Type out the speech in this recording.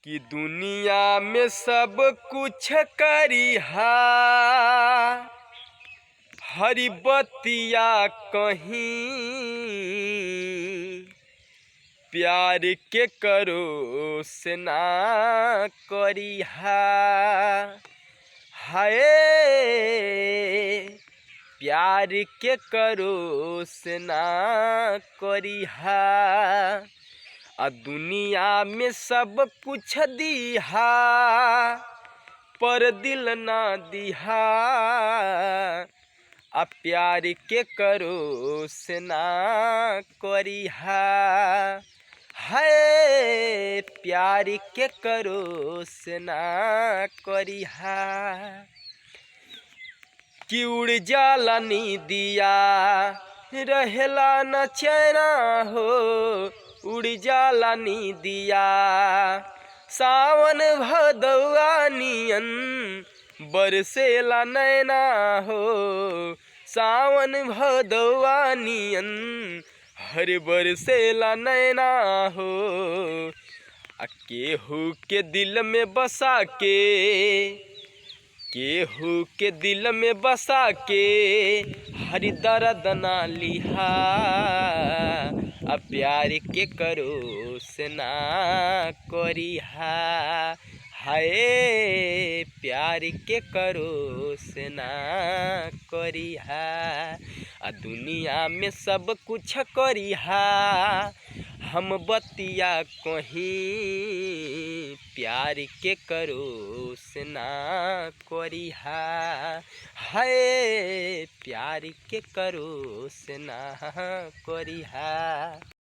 कि दुनिया में सब कुछ करिहा, हरी बतिया कहीं प्यार के करो से ना करिहा। हाय प्यार के करो से ना करिहा, आ दुनिया में सब कुछ दिहा पर दिल ना दिहा, आ प्यार के करो से ना करिहा। है प्यार के करो से ना करिहा। कि उड़ जाला नीदिया रहेला न चैना हो, उड़ जाला नीदिया सावन भदौआ नियन बरसेला नैना हो, सावन भदौआ नियन हर बरसेला नैना हो। आ केहू के दिल में बसा के, केहू के दिल में बसा के हरि दर्द ना लिहा, आ प्यार के करो से ना करिहा। हाय प्यार के करो से ना करिहा, आ दुनिया में सब कुछ करिहा हम बतिया कहीं प्यार के करो से ना करिहा। हाय प्यार के करो से ना करिहा।